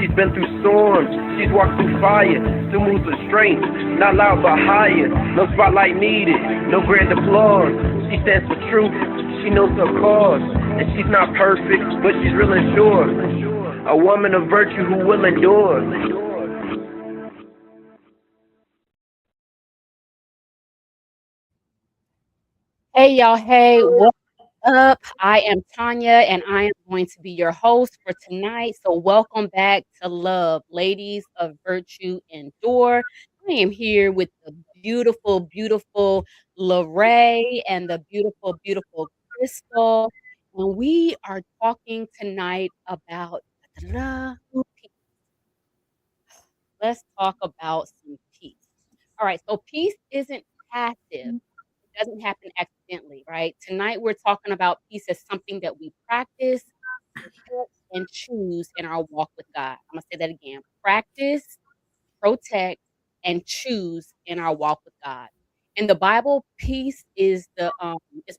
She's been through storms, she's walked through fire, still moves with strength, not loud but higher. No spotlight needed, no grand applause. She stands for truth, she knows her cause, and she's not perfect, but she's real and sure. A woman of virtue who will endure. Hey y'all, hey, what's up? I am Tanya and I am going to be your host for tonight. So, welcome back to Love, Ladies of Virtue Endure. I am here with the beautiful, beautiful Lorraine and the beautiful, beautiful Crystal. And we are talking tonight about peace. Let's talk about some peace. All right, so peace isn't passive, doesn't happen accidentally, right? Tonight we're talking about peace as something that we practice, protect, and choose in our walk with God. I'm gonna say that again. Practice, protect, and choose in our walk with God. In the Bible, peace is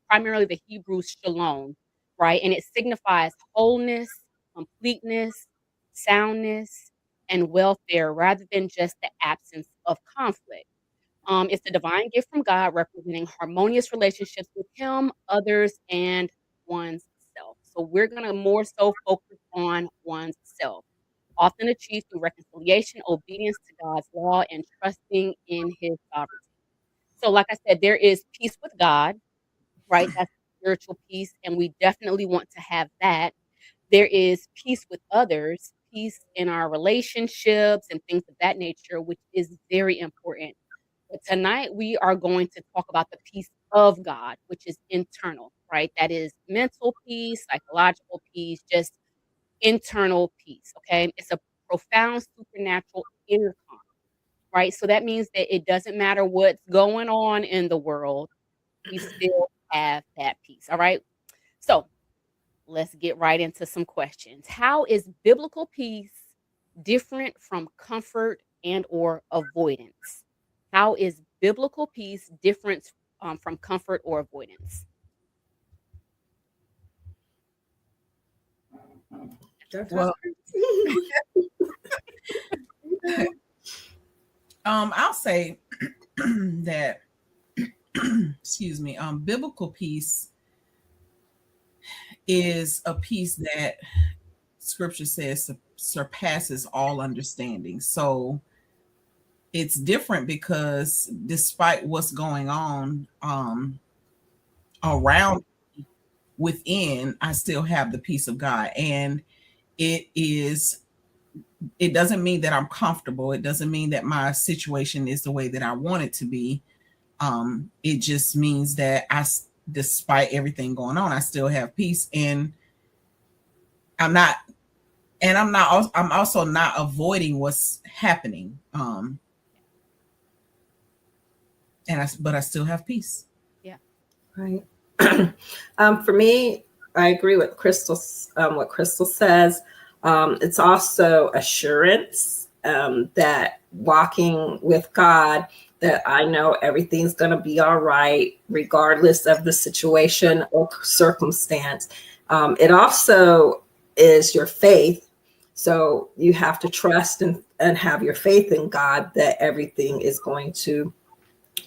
primarily the Hebrew shalom, right? And it signifies wholeness, completeness, soundness, and welfare rather than just the absence of conflict. It's a divine gift from God representing harmonious relationships with Him, others, and one's self. So we're going to more so focus on one's self, often achieved through reconciliation, obedience to God's law, and trusting in His sovereignty. So, like I said, there is peace with God, right? That's spiritual peace, and we definitely want to have that. There is peace with others, peace in our relationships, and things of that nature, which is very important. But tonight we are going to talk about the peace of God, which is internal, right? That is mental peace, psychological peace, just internal peace, okay? It's a profound supernatural inner calm, right? So that means that it doesn't matter what's going on in the world, we still have that peace, all right? So let's get right into some questions. How is biblical peace different from comfort and or avoidance? How is biblical peace different from comfort or avoidance? Well, I'll say that, excuse me, biblical peace is a peace that scripture says surpasses all understanding. So it's different because despite what's going on around within, I still have the peace of God. And it is, it doesn't mean that I'm comfortable. It doesn't mean that my situation is the way that I want it to be. It just means that despite everything going on, I still have peace, and I'm not, I'm also not avoiding what's happening. But I still have peace. Yeah. Right. For me, I agree with what Crystal says. It's also assurance that walking with God, that I know everything's going to be all right, regardless of the situation or circumstance. It also is your faith. So you have to trust and have your faith in God that everything is going to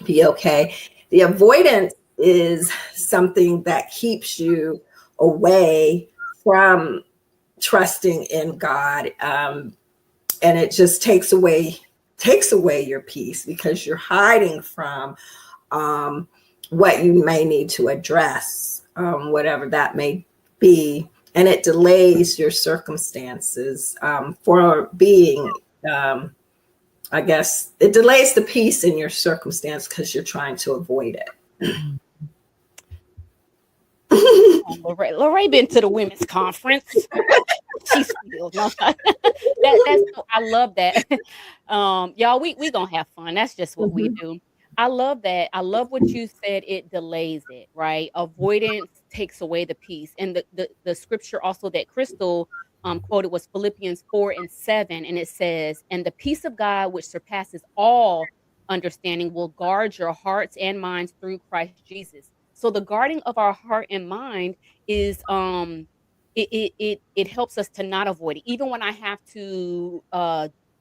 be okay. The avoidance is something that keeps you away from trusting in God, and it just takes away your peace because you're hiding from what you may need to address, whatever that may be, and it delays your circumstances for being. I guess it delays the peace in your circumstance because you're trying to avoid it. Lorraine been to the women's conference. She's still no. That's so, I love that. Y'all, we gonna have fun. That's just what we do. I love that. I love what you said. It delays it, right? Avoidance takes away the peace. And the scripture also that Crystal quoted was Philippians 4:7, and it says, "And the peace of God, which surpasses all understanding, will guard your hearts and minds through Christ Jesus." So the guarding of our heart and mind is it helps us to not avoid it. Even when I have to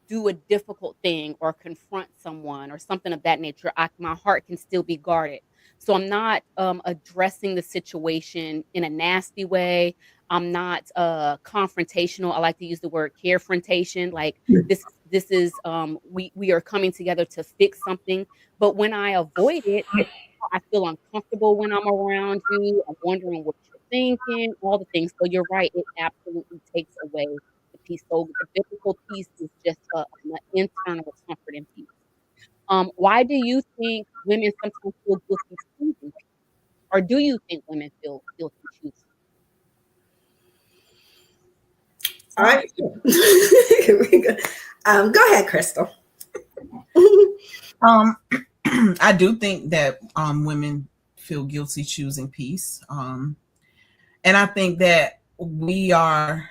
do a difficult thing or confront someone or something of that nature, my heart can still be guarded. So I'm not addressing the situation in a nasty way. I'm not confrontational. I like to use the word carefrontation. Like this is we are coming together to fix something. But when I avoid it, I feel uncomfortable when I'm around you. I'm wondering what you're thinking, all the things. So you're right, it absolutely takes away the peace. So the biblical peace is just an internal comfort and peace. Why do you think women sometimes feel guilty choosing peace? Or do you think women feel guilty choosing? Um, I go ahead, Crystal. um, I do think that women feel guilty choosing peace. And I think that we are,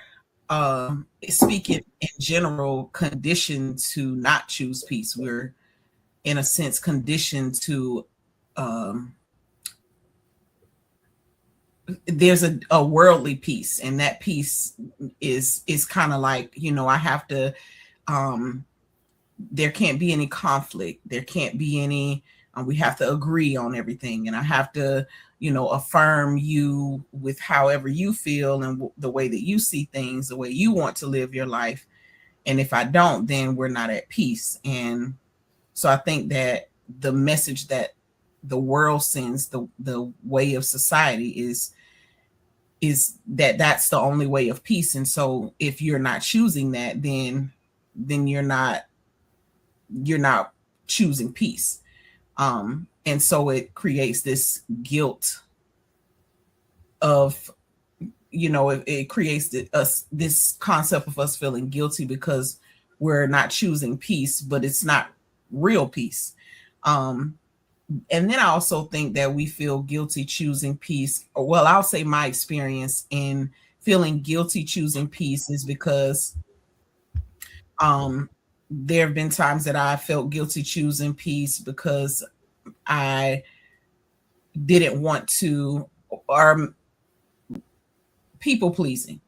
speaking in general, conditioned to not choose peace. We're, in a sense, conditioned to. Um, there's a worldly peace, and that peace is kind of like, I have to. Um, there can't be any conflict. There can't be any. We have to agree on everything, and I have to, affirm you with however you feel and the way that you see things, the way you want to live your life. And if I don't, then we're not at peace. And so I think that the message that the world sends, the way of society is that that's the only way of peace. And so if you're not choosing that, then you're not choosing peace. And so it creates this guilt of, it creates this concept of us feeling guilty because we're not choosing peace, but it's not real peace. um and then I also think that we feel guilty choosing peace. Well, I'll say my experience in feeling guilty choosing peace is because um there have been times that I felt guilty choosing peace because I didn't want to, or people pleasing.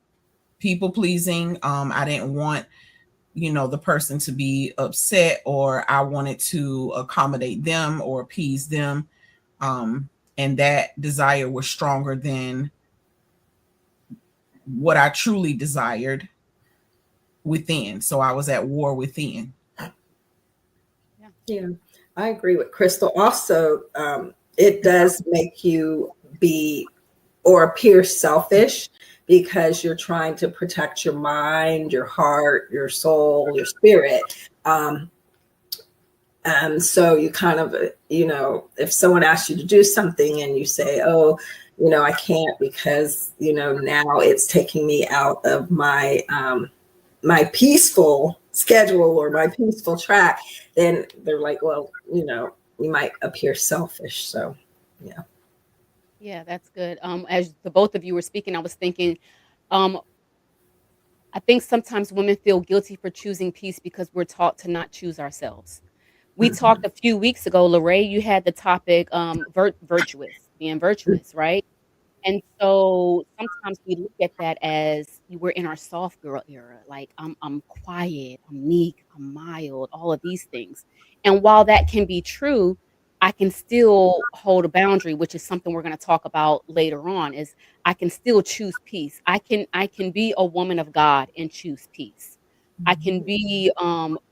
People pleasing. I didn't want, the person to be upset, or I wanted to accommodate them or appease them. And that desire was stronger than what I truly desired within. So I was at war within. Yeah. Yeah, I agree with Crystal. Also, it does make you be or appear selfish because you're trying to protect your mind, your heart, your soul, your spirit. And so you kind of, if someone asks you to do something and you say, oh, I can't because, now it's taking me out of my peaceful schedule or my peaceful track, then they're like, well, you might appear selfish. So, yeah. Yeah, that's good. As the both of you were speaking, I was thinking, um, I think sometimes women feel guilty for choosing peace because we're taught to not choose ourselves. We talked Mhm. a few weeks ago, Lorraine, you had the topic virtuous, being virtuous, right? And so sometimes we look at that as we're in our soft girl era. Like I'm quiet, I'm meek, I'm mild, all of these things. And while that can be true, I can still hold a boundary, which is something we're going to talk about later on, is I can still choose peace. I can be a woman of God and choose peace. I can be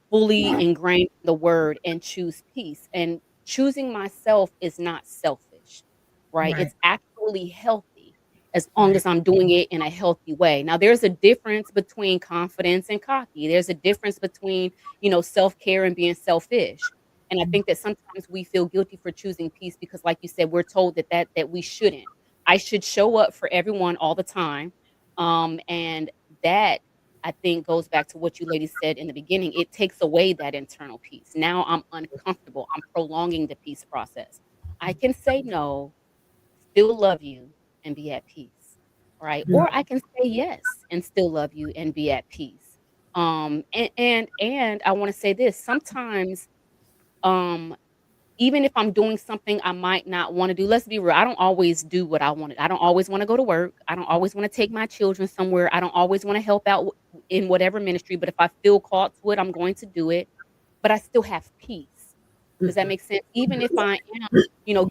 fully ingrained in the word and choose peace. And choosing myself is not selfish, right? Right. It's actually healthy as long Right. as I'm doing it in a healthy way. Now, there's a difference between confidence and cocky. There's a difference between, self-care and being selfish. And I think that sometimes we feel guilty for choosing peace because, like you said, we're told that we shouldn't. I should show up for everyone all the time. And that I think goes back to what you ladies said in the beginning. It takes away that internal peace. Now I'm uncomfortable. I'm prolonging the peace process. I can say no, still love you, and be at peace, right? Or I can say yes and still love you and be at peace. And I want to say this. Sometimes, um, even if I'm doing something I might not wanna do, let's be real, I don't always do what I wanna, I don't always wanna go to work, I don't always wanna take my children somewhere, I don't always wanna help out in whatever ministry, but if I feel called to it, I'm going to do it, but I still have peace. Does that Mhm. make sense? Even if I am,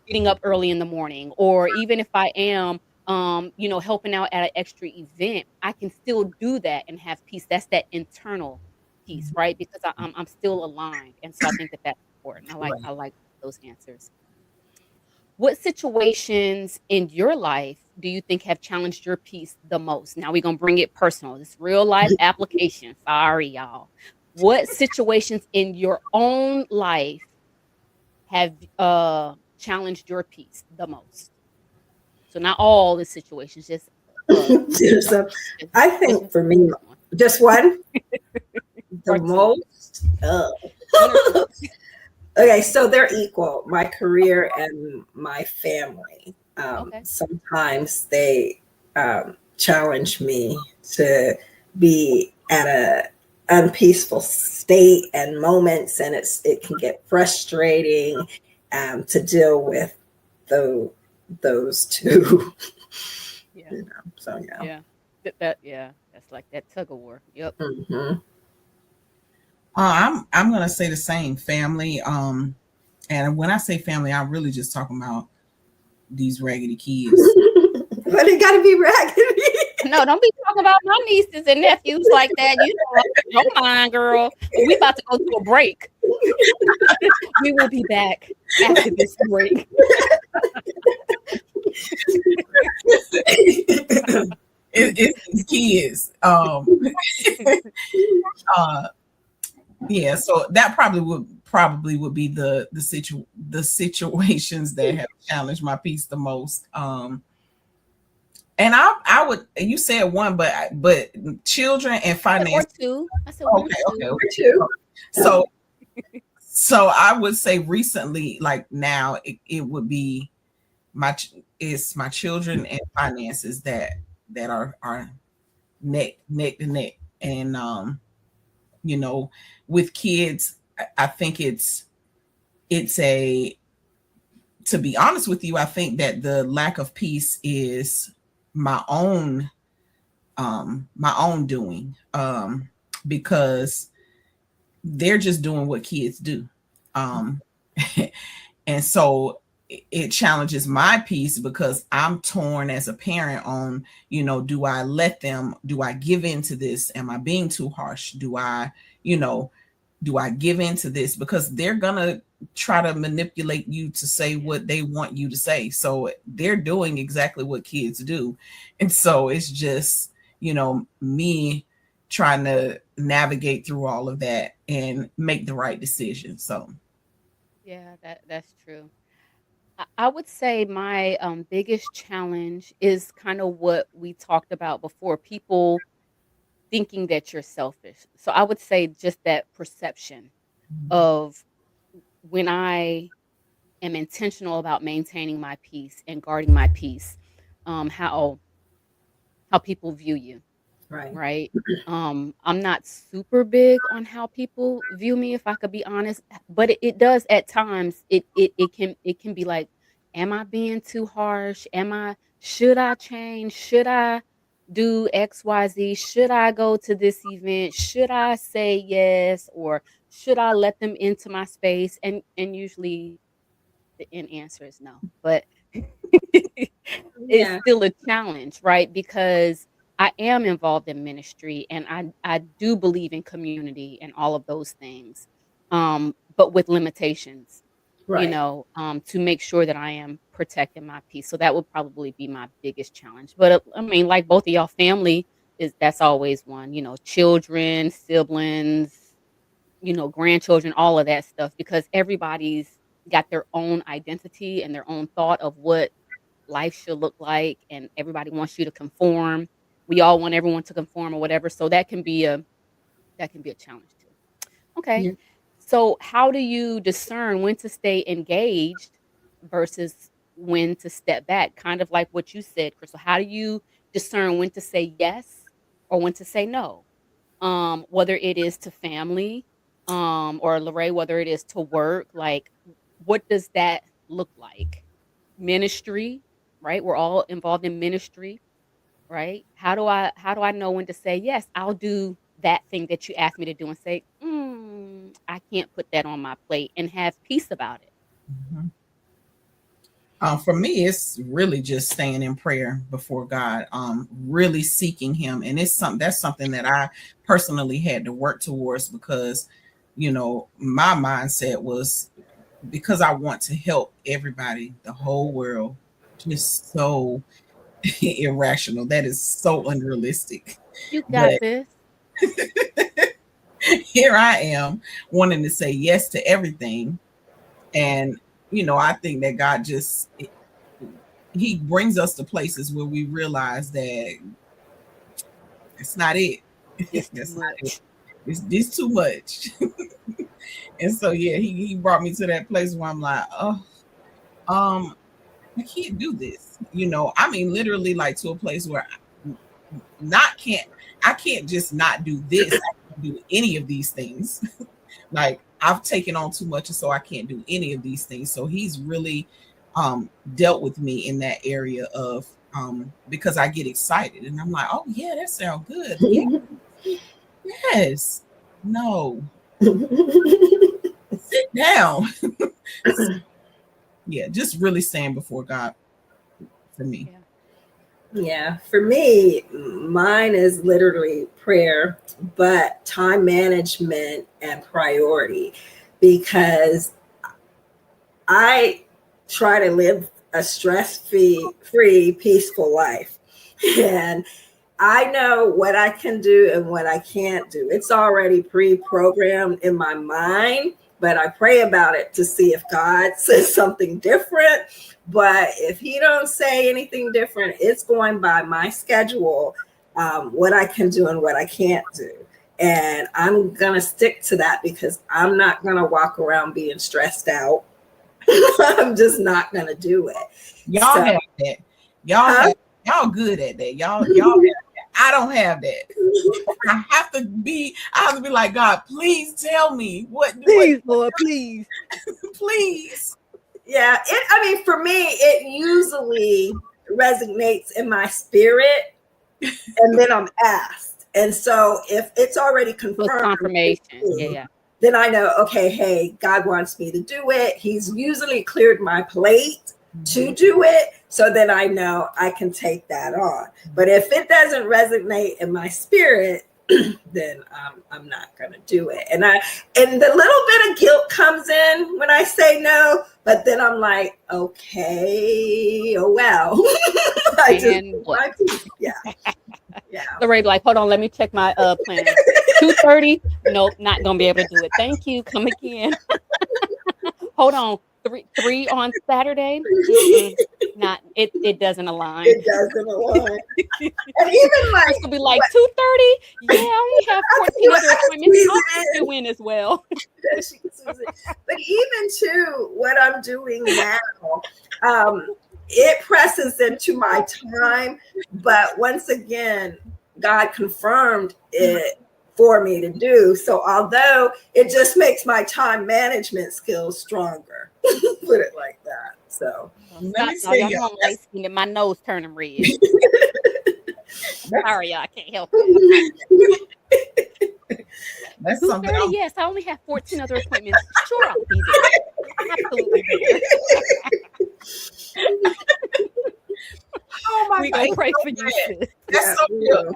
getting up early in the morning, or even if I am, helping out at an extra event, I can still do that and have peace. That's that internal peace, right? Because I'm still aligned, and so I think that that's important. I Right. like those answers. What situations in your life do you think have challenged your peace the most? Now we're gonna bring it personal. This real life application. Sorry, y'all. What situations in your own life have challenged your peace the most? So not all the situations, just So just, I just think for me, one just one, the or two, most. one or two. Okay, so they're equal. My career and my family. Okay. Sometimes they challenge me to be at a unpeaceful state and moments, and it can get frustrating to deal with those those two. Yeah. You know, so yeah. Yeah. Yeah. That's like that tug of war. Yep. Hmm. I'm gonna say the same, family. And when I say family, I'm really just talking about these raggedy kids. But it got to be raggedy. No, don't be talking about my nieces and nephews like that. You know, don't mind, girl. And we about to go to a break. We will be back after this break. It's these kids. Uh, yeah. So that probably would be the situations that have challenged my peace the most. And I would, you said one, but children and Or finance. two. I said one or Okay, okay, two. Number two. okay. So so I would say recently, like now, it would be it's my children and finances that are neck to neck. And you know with kids, I think it's a to be honest with you, I think that the lack of peace is my own my own doing, because they're just doing what kids do. um and so it challenges my peace because I'm torn as a parent on, do I give in to this? Am I being too harsh? You know do I give in to this? Because they're gonna try to manipulate you to say Yeah. what they want you to say. So they're doing exactly what kids do. And so it's just, me trying to navigate through all of that and make the right decision. So Yeah, that's true. I would say my biggest challenge is kind of what we talked about before, people thinking that you're selfish. So I would say just that perception of when I am intentional about maintaining my peace and guarding my peace, how people view you. Right. Right? I'm not super big on how people view me, if I could be honest, but it does at times. It can be like, am I being too harsh? Should I change? Should I do XYZ? Should I go to this event? Should I say yes, or should I let them into my space? And usually the end answer is no. But it's Yeah. still a challenge, right? Because I am involved in ministry, and I do believe in community and all of those things. But with limitations, Right. to make sure that I am protecting my peace. So that would probably be my biggest challenge. But I mean, like both of y'all, family that's always one, children, siblings, grandchildren, all of that stuff, because everybody's got their own identity and their own thought of what life should look like, and everybody wants you to conform. We all want everyone to conform or whatever. So that can be a challenge too. Okay. Yeah. So how do you discern when to stay engaged versus when to step back? Kind of like what you said, Crystal. How do you discern when to say yes or when to say no? Whether it is to family, or Lorraine, whether it is to work, like, what does that look like? Ministry, right? We're all involved in ministry, right? How do I know when to say, yes, I'll do that thing that you asked me to do, and say, I can't put that on my plate, and have peace about it. Mhm. For me, it's really just staying in prayer before God, really seeking Him, and that's something that I personally had to work towards, because, my mindset was, because I want to help everybody, the whole world, just so irrational. That is so unrealistic. You got But this. here I am wanting to say yes to everything, and I think that God just He brings us to places where we realize that it's not it. It's too That's not it. much. It's this too much. And so yeah, he brought me to that place where I'm like, oh, I can't do this. I mean, literally, like, to a place where not can't I can't just not do this. I can't do any of these things. Like, I've taken on too much, and so I can't do any of these things. So he's really dealt with me in that area of, because I get excited and I'm like, oh yeah, that sounds good. Yeah, yes. No, sit down. Yeah, just really staying before God for me. Yeah. Yeah, for me, mine is literally prayer, but time management and priority, because I try to live a stress-free, peaceful life. And I know what I can do and what I can't do. It's already pre-programmed in my mind, but I pray about it to see if God says something different. But if he don't say anything different, it's going by my schedule, what I can do and what I can't do. And I'm going to stick to that, because I'm not going to walk around being stressed out. I'm just not going to do it. Y'all have that. Y'all good at that. Y'all have that. I don't have that. I have to be like, God, please tell me Please, Lord, please. please. Yeah, for me, it usually resonates in my spirit, and then I'm asked. And so if it's already confirmed, Confirmation. Yeah. then I know, okay, hey, God wants me to do it. He's usually cleared my plate to do it. So then I know I can take that on. But if it doesn't resonate in my spirit, then I'm not going to do it. And the little bit of guilt comes in when I say no, but then I'm like, okay, oh well. Yeah. Lorraine be like, hold on, let me check my plan. 2:30. Nope, not gonna be able to do it. Thank you. Come again. Hold on. Three on Saturday. Not it. It doesn't align. It doesn't align. And even like, will be like 2:30. Yeah, I only have 14 other appointments. I'll fit you in as well. But even too, what I'm doing now, it presses into my time. But once again, God confirmed it for me to do. So although it just makes my time management skills stronger, put it like that. So let me say, y'all know I'm light skinned and my nose turning red. Sorry, y'all, I can't help it. That's something. Yes, I only have 14 other appointments. Sure, I'll be there. Absolutely be there. Oh my we God, gonna pray for you, sis. That's so good.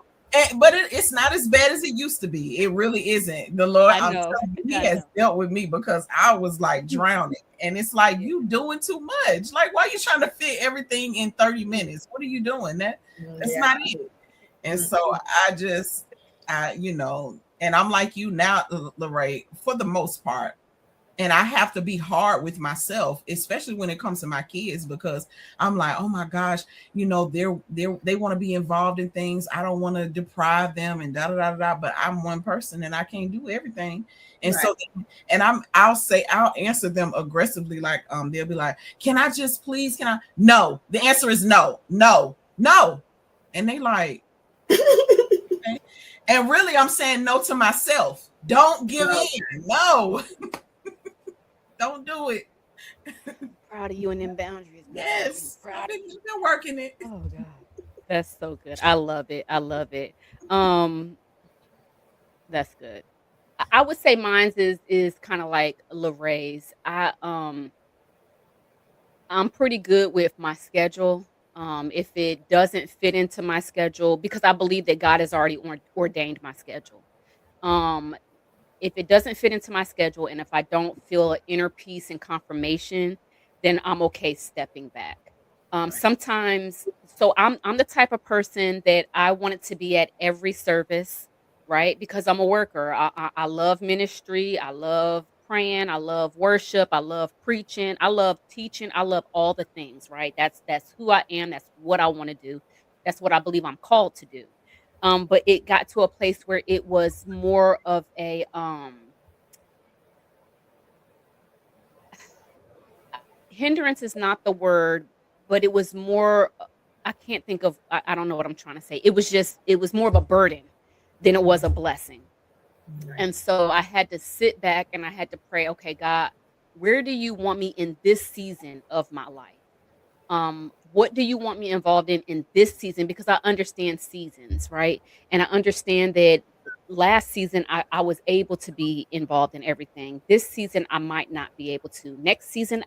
But it's not as bad as it used to be. It really isn't. The Lord, I know. He has dealt with me, because I was like drowning. And it's like, you doing too much. Like, why are you trying to fit everything in 30 minutes? What are you doing? That's not it. And so and I'm like you now, Lorraine, for the most part. And I have to be hard with myself, especially when it comes to my kids, because I'm like, oh my gosh, they want to be involved in things. I don't want to deprive them and da da da da. But I'm one person and I can't do everything. And so, and I'll answer them aggressively, like they'll be like, can I just please? Can I? No. The answer is no, no, no. And they like, okay. And really, I'm saying no to myself. Don't give in. No. Don't do it. Proud of you and them boundaries, girl. Yes, Proud of you. I've been working it. Oh God. That's so good. I love it. I love it. Um, that's good. I would say mine's is kind of like Lorraine's. I'm pretty good with my schedule. If it doesn't fit into my schedule, because I believe that God has already ordained my schedule. Um, if it doesn't fit into my schedule and if I don't feel inner peace and confirmation, then I'm okay stepping back. Right. Sometimes, so I'm the type of person that I want it to be at every service, right? Because I'm a worker. I love ministry. I love praying. I love worship. I love preaching. I love teaching. I love all the things, right? That's who I am. That's what I want to do. That's what I believe I'm called to do. But it got to a place where it was more of a hindrance is not the word, but it was more I can't think of I don't know what I'm trying to say. It was more of a burden than it was a blessing. Right. And so I had to sit back and I had to pray, okay, God, where do you want me in this season of my life? What do you want me involved in this season, because I understand seasons, right? And I understand that last season I was able to be involved in everything. This season I might not be able to. Next season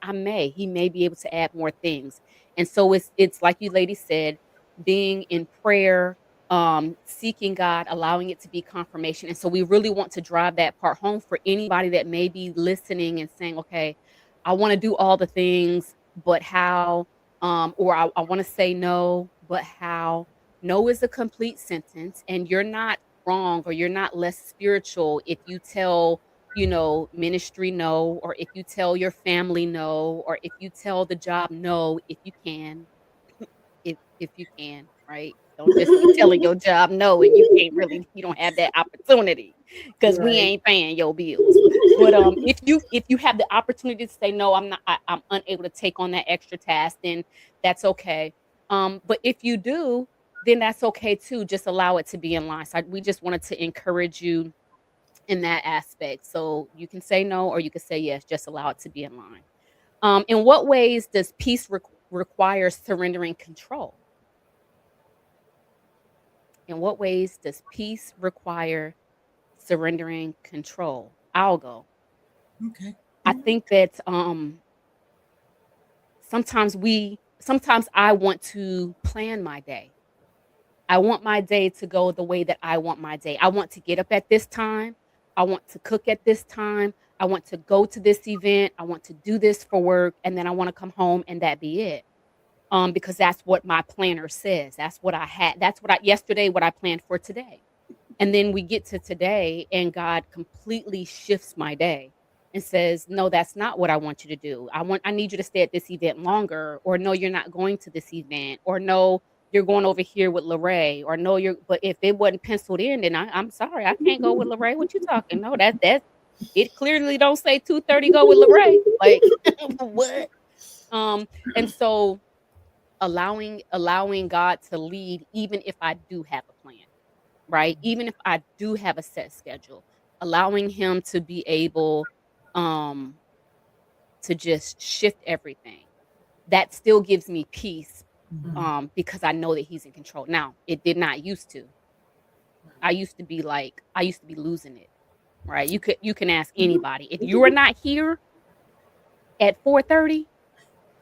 he may be able to add more things. And so it's like you ladies said, being in prayer, seeking God, allowing it to be confirmation. And so we really want to drive that part home for anybody that may be listening and saying, okay, I want to do all the things, but how? Or I want to say no, but how? No is a complete sentence, and you're not wrong or you're not less spiritual if you tell, ministry no, or if you tell your family no, or if you tell the job no, if you can, if you can, right? Don't just be telling your job no and you don't have that opportunity because we Right. ain't paying your bills. But if you have the opportunity to say no, I'm unable to take on that extra task, then that's okay. But if you do, then that's okay too. Just allow it to be in line. So we just wanted to encourage you in that aspect. So you can say no or you can say yes, just allow it to be in line. In what ways does peace require surrendering control? In what ways does peace require surrendering control? I'll go. Okay. I think that sometimes I want to plan my day. I want my day to go the way that I want my day. I want to get up at this time. I want to cook at this time. I want to go to this event. I want to do this for work, and then I want to come home and that be it. Because that's what my planner says. That's what I had. That's what I yesterday what I planned for today. And then we get to today and God completely shifts my day and says, "No, that's not what I want you to do. I need you to stay at this event longer, or no, you're not going to this event, or no, you're going over here with Lorraine, or no, you're but if it wasn't penciled in, then I'm sorry, I can't go with Lorraine. What you talking? No, that it clearly don't say 2:30 go with Lorraine. Like what? And so allowing God to lead even if I do have a plan, right? Even if I do have a set schedule, allowing him to be able um to just shift everything. That still gives me peace Mhm. because I know that he's in control. Now, it did not used to. I used to be losing it, right? You can ask anybody. If you are not here at 4:30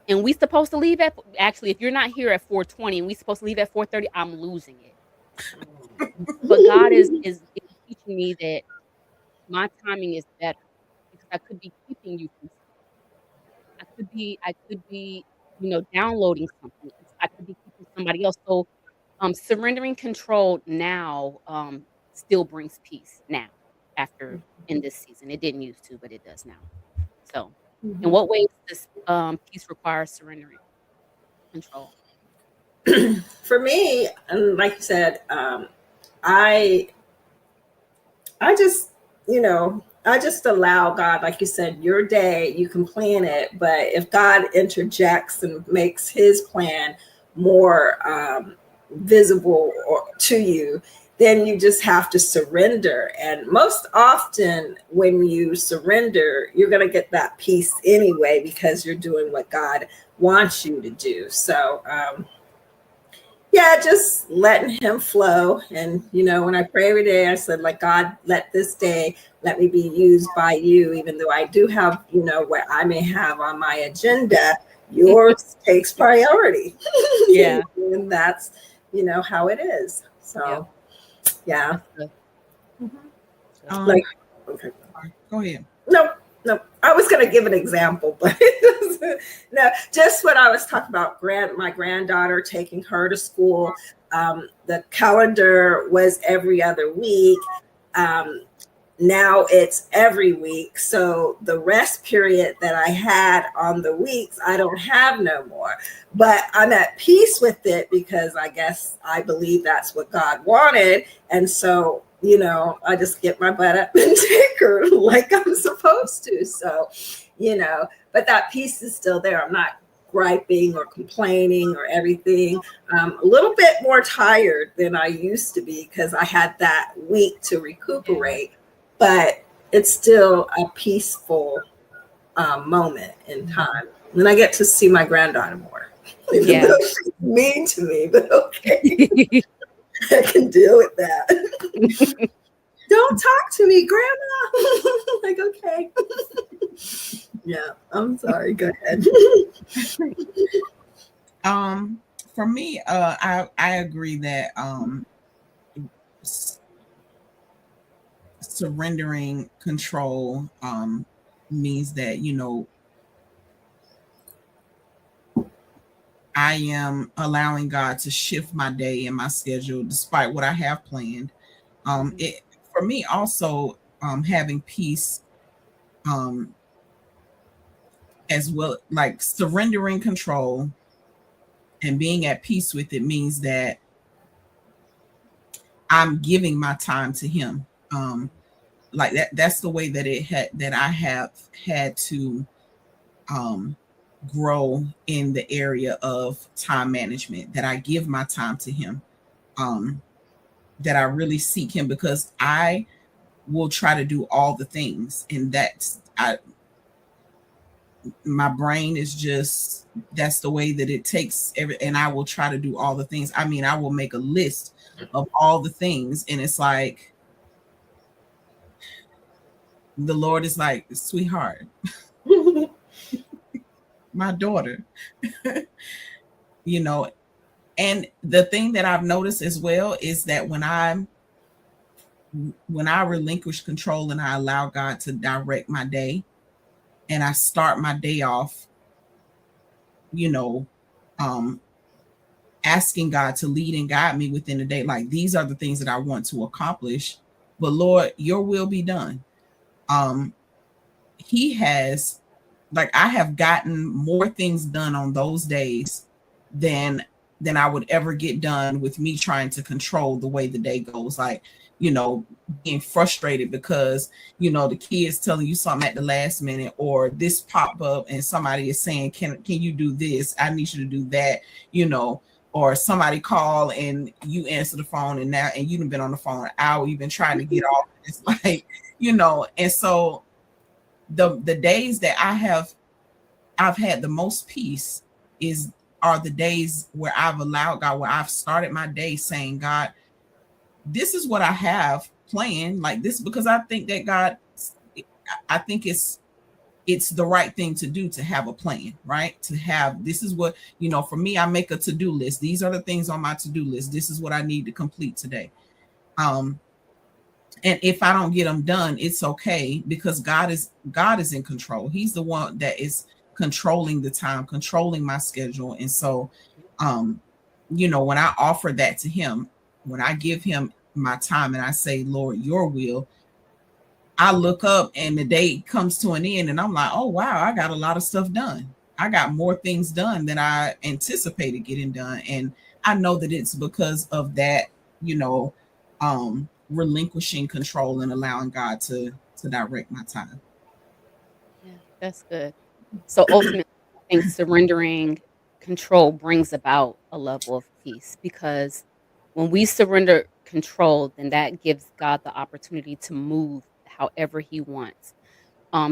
and we supposed to leave at actually if you're not here at 4:20 and we supposed to leave at 4:30, I'm losing it. But God is teaching me that my timing is better because I could be keeping you from something. I could be, downloading something. I could be keeping somebody else. So, surrendering control now, still brings peace now after in this season. It didn't used to, but it does now. So, in Mhm. what ways does, peace require surrendering control? For me, and like you said, I I just, I just allow God, like you said, your day, you can plan it. But if God interjects and makes his plan more visible to you, then you just have to surrender. And most often when you surrender, you're going to get that peace anyway, because you're doing what God wants you to do. So, yeah, just letting him flow. And, when I pray every day, I said, like, God, let this day, let me be used by you, even though I do have, what I may have on my agenda, yours takes priority. Yeah. And that's, how it is. So, yeah. Like, okay. Go ahead. No, I was going to give an example, but no, just what I was talking about. My granddaughter, taking her to school. The calendar was every other week. Now it's every week. So the rest period that I had on the weeks, I don't have no more. But I'm at peace with it, because I guess I believe that's what God wanted. And so, I just get my butt up and take her like I'm supposed to. So, but that peace is still there. I'm not griping or complaining or everything. A little bit more tired than I used to be, because I had that week to recuperate. But it's still a peaceful moment in time. And I get to see my granddaughter more. Even though she's mean to me, but okay. I can deal with that. Don't talk to me, Grandma. Like, okay. Yeah, I'm sorry. Go ahead. For me, I agree that surrendering control means that, I am allowing God to shift my day and my schedule despite what I have planned. It for me also, having peace, um as well, like surrendering control and being at peace with it means that I'm giving my time to him. Like that's the way that I have had to grow in the area of time management, that I give my time to him, that I really seek him, because I will try to do all the things, and my brain is just, that's the way that it takes and I will try to do all the things. I mean, I will make a list of all the things, and it's like the Lord is like, sweetheart, my daughter, you know. And the thing that I've noticed as well is that when I relinquish control and I allow God to direct my day, and I start my day off, you know, um, asking God to lead and guide me within the day. Like, these are the things that I want to accomplish, but Lord, your will be done. He has, like, I have gotten more things done on those days than I would ever get done with me trying to control the way the day goes. Like, being frustrated because, the kids telling you something at the last minute, or this pop up and somebody is saying, can you do this? I need you to do that, or somebody call and you answer the phone, and you've been on the phone an hour, you've been trying to get off. It's like, and so the days that I've had the most peace are the days where I've allowed God, where I've started my day saying, God, this is what I have planned, like this, because I think that God, I think it's the right thing to do, to have a plan, right? To have, this is what, for me, I make a to-do list. These are the things on my to-do list. This is what I need to complete today. And if I don't get them done, it's okay, because God is in control. He's the one that is controlling the time, controlling my schedule. And so, when I offer that to him, when I give him my time and I say, Lord, your will, I look up and the day comes to an end and I'm like, oh, wow, I got a lot of stuff done. I got more things done than I anticipated getting done. And I know that it's because of that, relinquishing control and allowing God to direct my time. Yeah, that's good. So ultimately, I think surrendering control brings about a level of peace, because when we surrender control, then that gives God the opportunity to move however he wants.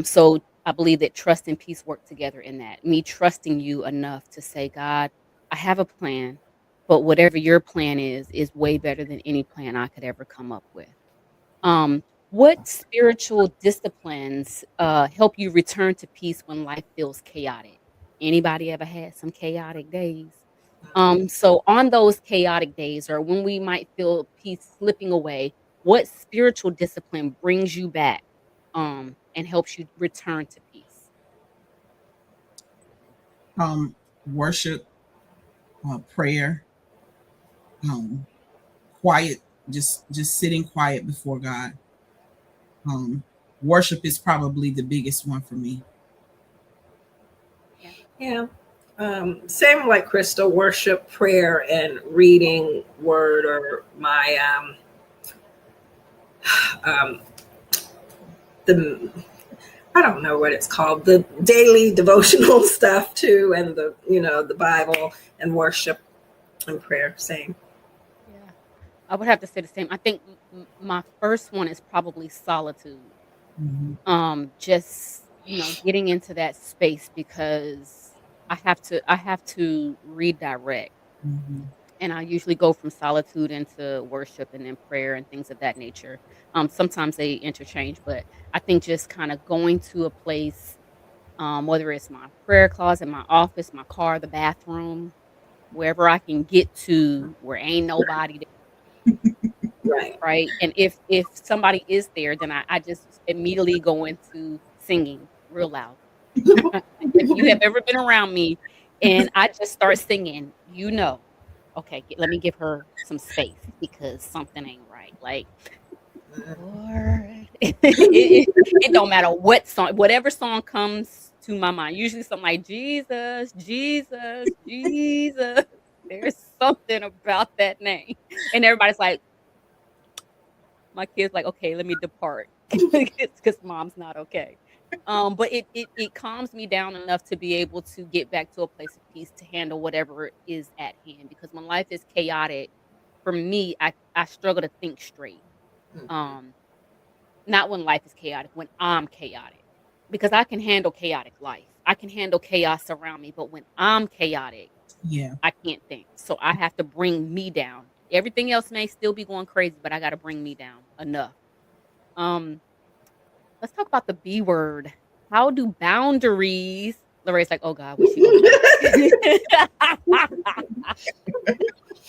So I believe that trust and peace work together in that. Me trusting you enough to say, God, I have a plan, but whatever your plan is way better than any plan I could ever come up with. What spiritual disciplines help you return to peace when life feels chaotic? Anybody ever had some chaotic days? So on those chaotic days or when we might feel peace slipping away, what spiritual discipline brings you back and helps you return to peace? Worship, prayer, um, quiet, just sitting quiet before God. Um, Worship is probably the biggest one for me. Yeah. Yeah. Same like Crystal, worship, prayer, and reading word or my um, the I don't know what it's called, the daily devotional stuff too, and the Bible and worship and prayer. Same. Yeah. I would have to say the same. I think my first one is probably solitude. Mhm, Just, getting into that space because I have to redirect. mhm, And I usually go from solitude into worship and then prayer and things of that nature. Sometimes they interchange, but I think just kind of going to a place, whether it's my prayer closet, my office, my car, the bathroom, wherever I can get to where ain't nobody there, Right. right? And if somebody is there, then I just immediately go into singing real loud. If you have ever been around me and I just start singing, okay, let me give her some space because something ain't right. Like, Lord, it don't matter what song, whatever song comes to my mind. Usually something like Jesus, Jesus, Jesus. There's something about that name, and everybody's like, my kid's like, okay, let me depart because mom's not okay. But it calms me down enough to be able to get back to a place of peace to handle whatever is at hand. Because when life is chaotic, for me, I struggle to think straight. Um, Not when life is chaotic, when I'm chaotic. Because I can handle chaotic life. I can handle chaos around me, but when I'm chaotic, yeah. I can't think. So I have to bring me down. Everything else may still be going crazy, but I got to bring me down enough. Um, let's talk about the B word. How do boundaries Lorraine's like, "Oh god, what's she gonna say?"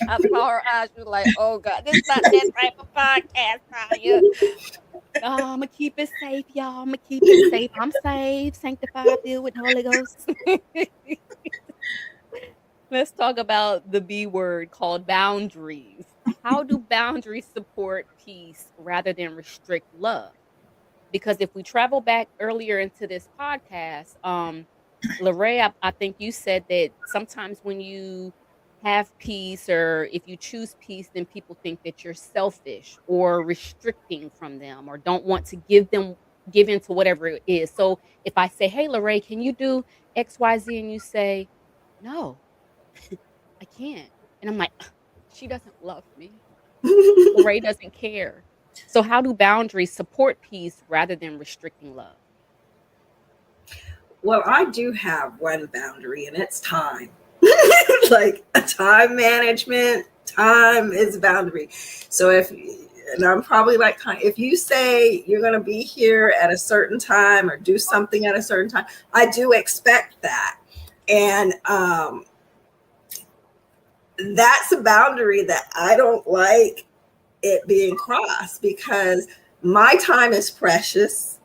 I saw her eyes. She was like, "Oh god, this is not that type of podcast, Tanya. Imma keep it safe, y'all. Imma keep it safe. I'm saved, sanctified, filled with the Holy Ghost." Let's talk about the B word called boundaries. How do boundaries support peace rather than restrict love? Because if we travel back earlier into this podcast, Lorray, I think you said that sometimes when you have peace or if you choose peace, then people think that you're selfish or restricting from them or don't want to give into whatever it is. So if I say, "Hey, Lorray, can you do XYZ?" and you say, "No, I can't," and I'm like, she doesn't love me. Lorray doesn't care. So how do boundaries support peace rather than restricting love? Well, I do have one boundary, and it's time. Like time management, time is a boundary. So and I'm probably like, if you say you're going to be here at a certain time or do something at a certain time, I do expect that. And that's a boundary that I don't like it being crossed because my time is precious,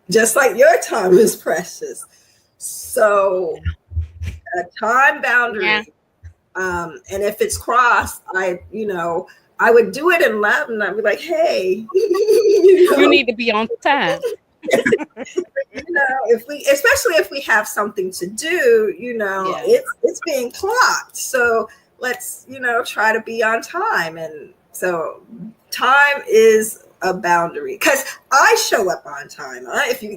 just like your time is precious. So a time Yeah. boundary, and if it's crossed, I would do it in love, and I'd be like, hey, You need to be on time. especially if we have something to do, Yeah. it's being clocked. So let's, try to be on time. And so time is a boundary because I show up on time.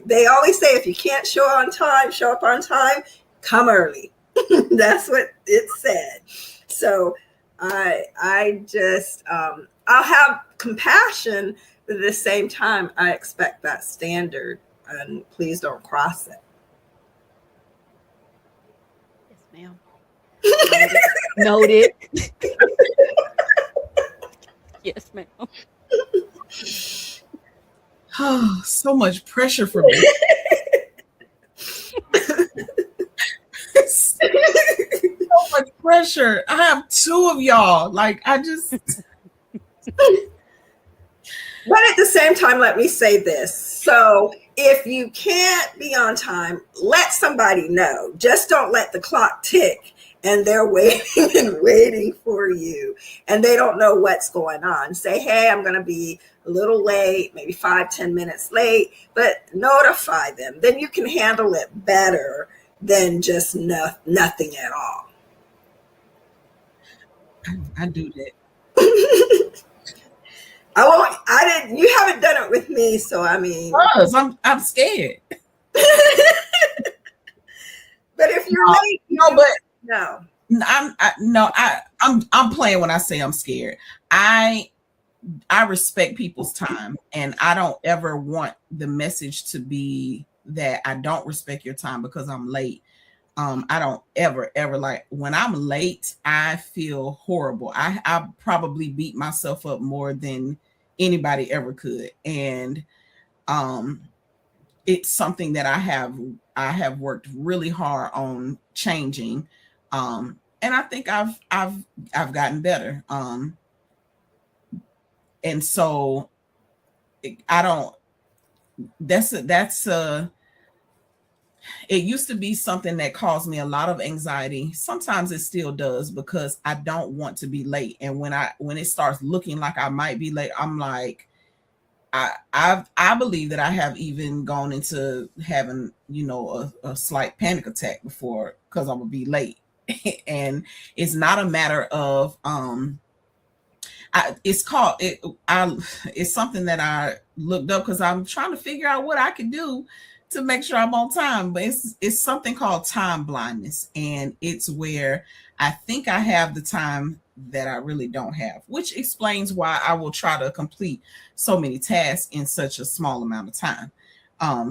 They always say, if you can't show up on time, come early. That's what it said. So I just I'll have compassion, but at the same time, I expect that standard, and please don't cross it. Yes, ma'am. Noted. Yes, ma'am. Oh, so much pressure for me. So much pressure. I have two of y'all. Like, I just. But at the same time, let me say this. So if you can't be on time, let somebody know. Just don't let the clock tick and they're waiting and waiting for you and they don't know what's going on. Say, hey, I'm going to be a little late, maybe 5-10 minutes late, but notify them. Then you can handle it better than just nothing at all. I do that. You haven't done it with me, so I mean. I'm scared. But if you're late, I'm playing when I say I'm scared. I respect people's time, and I don't ever want the message to be that I don't respect your time because I'm late. I don't ever like when I'm late, I feel horrible. I probably beat myself up more than anybody ever could. And it's something that I have worked really hard on changing. And I think I've gotten better. And so I don't, it used to be something that caused me a lot of anxiety. Sometimes it still does because I don't want to be late. And when it starts looking like I might be late, I'm like, I believe that I have even gone into having, a slight panic attack before because I'm gonna be late. And it's not a matter of it's something that I looked up because I'm trying to figure out what I can do to make sure I'm on time. But it's something called time blindness, and it's where I think I have the time that I really don't have, which explains why I will try to complete so many tasks in such a small amount of time.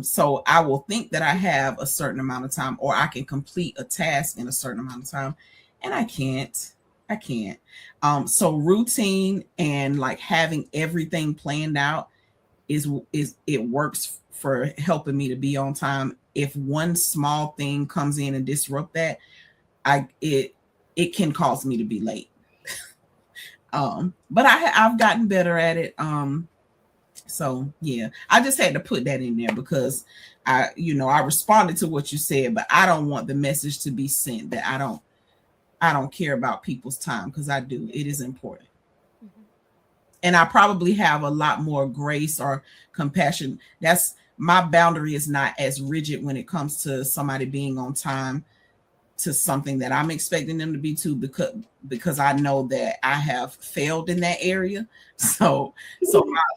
So I will think that I have a certain amount of time, or I can complete a task in a certain amount of time, and I can't. So routine and like having everything planned out is it works for helping me to be on time. If one small thing comes in and disrupt that, it can cause me to be late. But I've gotten better at it. So yeah, I just had to put that in there because I responded to what you said, but I don't want the message to be sent that I don't care about people's time, because I do. It is important. Mm-hmm. And I probably have a lot more grace or compassion. That's my boundary is not as rigid when it comes to somebody being on time to something that I'm expecting them to be to, because I know that I have failed in that area. So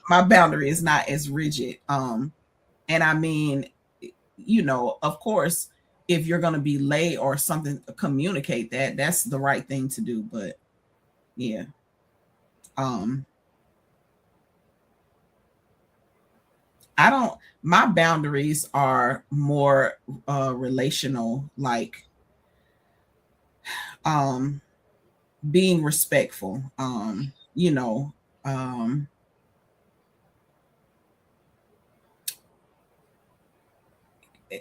my boundary is not as rigid. And I mean, of course, if you're going to be late or something, communicate that. That's the right thing to do. But yeah. My boundaries are more relational, like being respectful.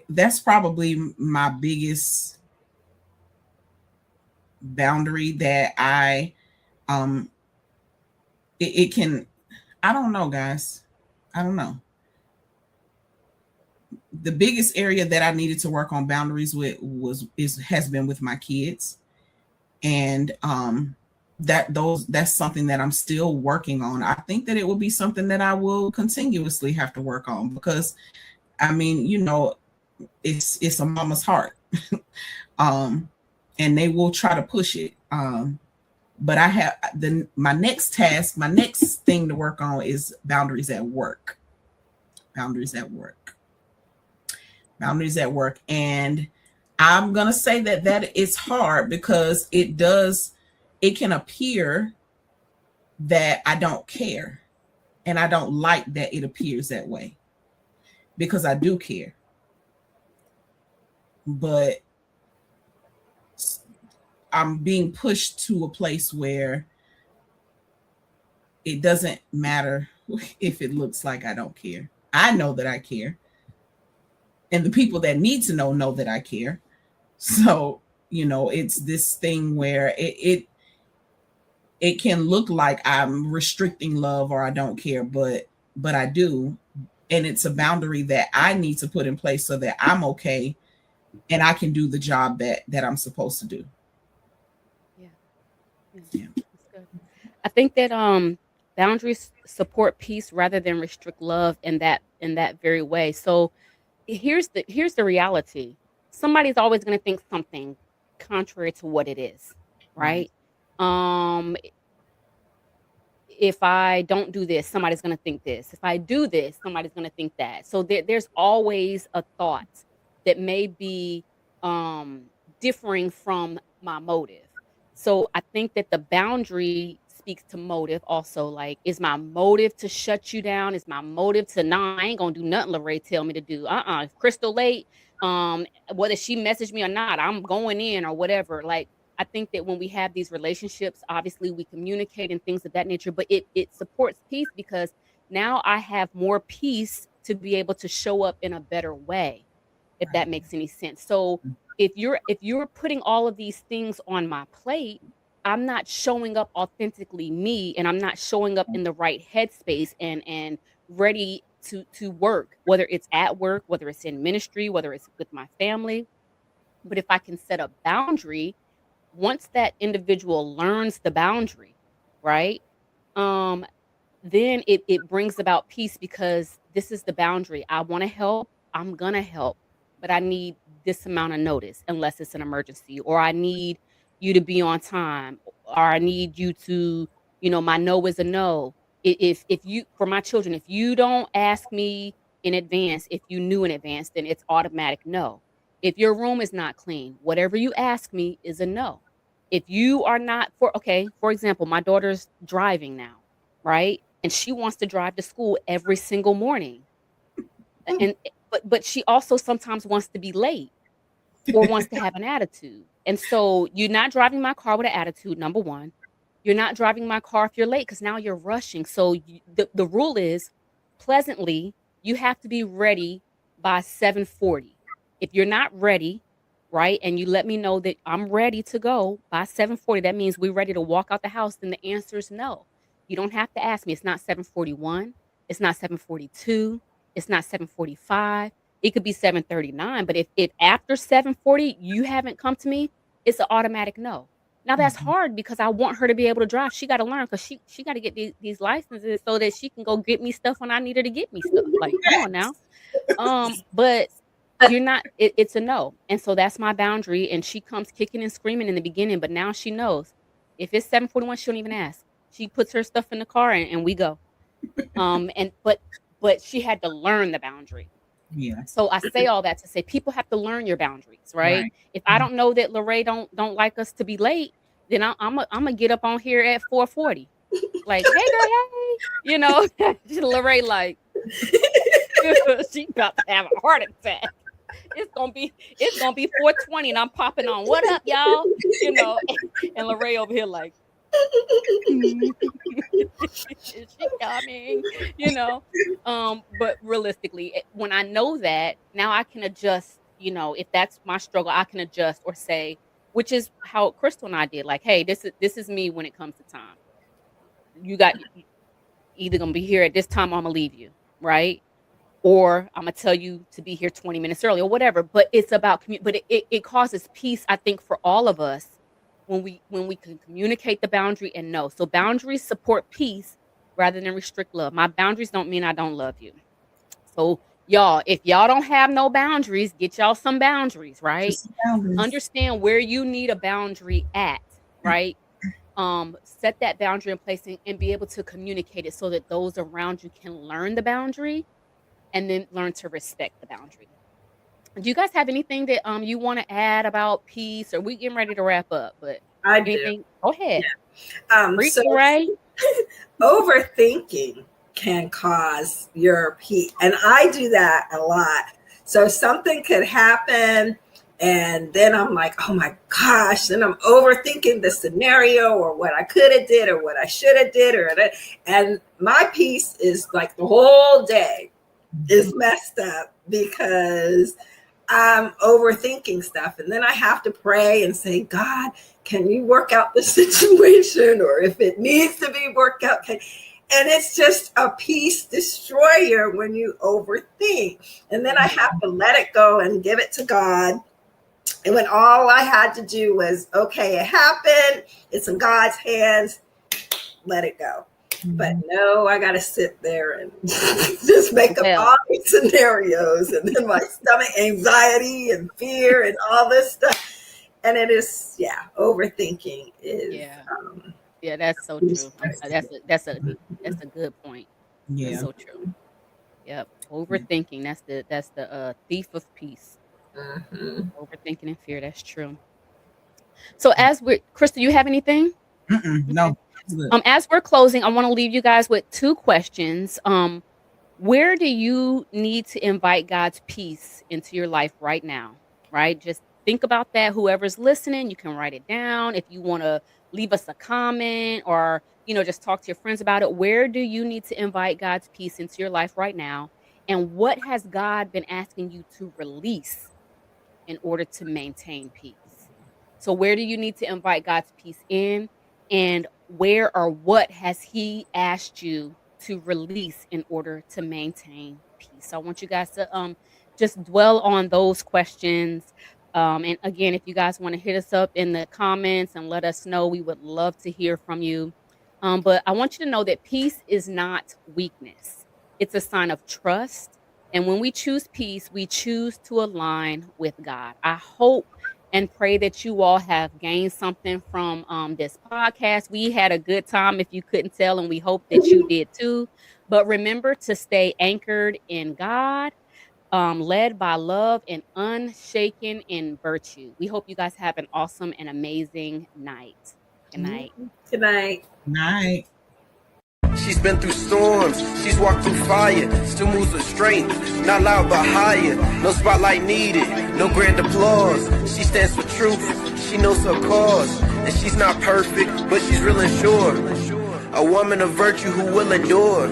That's probably my biggest boundary that it can, I don't know, guys. I don't know. The biggest area that I needed to work on boundaries with has been with my kids. And that's something that I'm still working on. I think that it will be something that I will continuously have to work on, because I mean, it's a mama's heart. And they will try to push it. But I have my next thing to work on is boundaries at work. Boundaries at work. And I'm going to say that is hard, because it can appear that I don't care. And I don't like that it appears that way, because I do care. But I'm being pushed to a place where it doesn't matter if it looks like I don't care. I know that I care. And the people that need to know that I care. So, it's this thing where it can look like I'm restricting love or I don't care, but I do. And it's a boundary that I need to put in place so that I'm okay and I can do the job that I'm supposed to do. Yeah. Yeah. Yeah. That's good. I think that boundaries support peace rather than restrict love in that very way. So here's the reality. Somebody's always going to think something contrary to what it is, Right. right? Um if I don't do this, somebody's going to think this. If I do this, somebody's going to think that. So there's always a thought that may be um, differing from my motive. So I think that the boundary speaks to motive also. Like, is my motive to shut you down? Is my motive to, nah, I ain't gonna do nothing Lorraine tell me to do. If Crystal late, whether she messaged me or not, I'm going in or whatever. Like, I think that when we have these relationships, obviously we communicate and things of that nature, but it supports peace because now I have more peace to be able to show up in a better way, if Right. that makes any sense. So if you're putting all of these things on my plate, I'm not showing up authentically me, and I'm not showing up in the right headspace and ready to work, whether it's at work, whether it's in ministry, whether it's with my family. But if I can set a boundary, once that individual learns the boundary, right? Um, then it brings about peace because this is the boundary. I want to help. I'm gonna help, but I need this amount of notice unless it's an emergency, or I need you to be on time, or I need you to, my no is a no. If you, for my children, if you don't ask me in advance, if you knew in advance, then it's automatic no. If your room is not clean, whatever you ask me is a no. If you are not, for example, my daughter's driving now, right? And she wants to drive to school every single morning. And but she also sometimes wants to be late or wants to have an attitude. And so you're not driving my car with an attitude, number 1. You're not driving my car if you're late because now you're rushing. So the rule is pleasantly, you have to be ready by 7:40. If you're not ready, right, and you let me know that I'm ready to go by 7:40, that means we're ready to walk out the house, then the answer is no. You don't have to ask me. It's not 7:41. It's not 7:42. It's not 7:45. It could be 7:39. But if after 7:40 you haven't come to me, it's an automatic no. Now that's Mhm. hard because I want her to be able to drive. She got to learn because she got to get these licenses so that she can go get me stuff when I need her to get me stuff. Like, come on now. But you're not. It's a no, and so that's my boundary. And she comes kicking and screaming in the beginning, but now she knows. If it's 7:41, she don't even ask. She puts her stuff in the car and we go. And but she had to learn the boundary. Yeah. So I say all that to say people have to learn your boundaries, right? Right. If I don't know that Lorraine don't like us to be late, then I'm gonna get up on here at 4:40. Like, hey girl, hey, Lorraine like she about to have a heart attack. It's gonna be 4:20 and I'm popping on. What up, y'all? And Lorraine over here like, is she coming? You know. But realistically, when I know that, now I can adjust, if that's my struggle, I can adjust or say, which is how Crystal and I did, like, hey, this is me when it comes to time. You got you either gonna be here at this time or I'm gonna leave you, right? Or I'm gonna tell you to be here 20 minutes early or whatever. But it's about but it causes peace, I think, for all of us when we can communicate the boundary and know. So boundaries support peace rather than restrict love. My boundaries don't mean I don't love you. So y'all, if y'all don't have no boundaries, get y'all some boundaries, right? Just some boundaries. Understand where you need a boundary at, right? Set that boundary in place and be able to communicate it so that those around you can learn the boundary and then learn to respect the boundary. Do you guys have anything that you want to add about peace, or we getting ready to wrap up? But I do. anything? Go ahead. So Preach, Ray. overthinking can cause your peace. And I do that a lot. So something could happen and then I'm like, oh my gosh, then I'm overthinking the scenario or what I could have did or what I should have did and my peace is like the whole day is messed up because I'm overthinking stuff. And then I have to pray and say, God, can you work out the situation? Or if it needs to be worked out, and it's just a peace destroyer when you overthink. And then I have to let it go and give it to God. And when all I had to do was, okay, it happened, it's in God's hands, let it go. But no, I got to sit there and just make up all these scenarios and then my stomach anxiety and fear and all this stuff. And it is, overthinking is. Yeah, that's so true. That's a good point. Yeah. That's so true. Yep. Overthinking. That's the thief of peace. Overthinking and fear. That's true. So Crystal, you have anything? No. As we're closing, I want to leave you guys with 2 questions. Where do you need to invite God's peace into your life right now? Right? Just think about that. Whoever's listening, you can write it down. If you want to leave us a comment or, just talk to your friends about it. Where do you need to invite God's peace into your life right now? And what has God been asking you to release in order to maintain peace? So where do you need to invite God's peace in? And where or what has he asked you to release in order to maintain peace? So I want you guys to just dwell on those questions. And again, if you guys want to hit us up in the comments and let us know, we would love to hear from you. But I want you to know that peace is not weakness. It's a sign of trust. And when we choose peace, we choose to align with God. I hope and pray that you all have gained something from this podcast. We had a good time, if you couldn't tell, and we hope that you did too. But remember to stay anchored in God, led by love and unshaken in virtue. We hope you guys have an awesome and amazing night. Good night. Good night. Night. She's been through storms, she's walked through fire, still moves with strength, not loud but higher, no spotlight needed, no grand applause, she stands for truth, she knows her cause, and she's not perfect, but she's real and sure, a woman of virtue who will endure.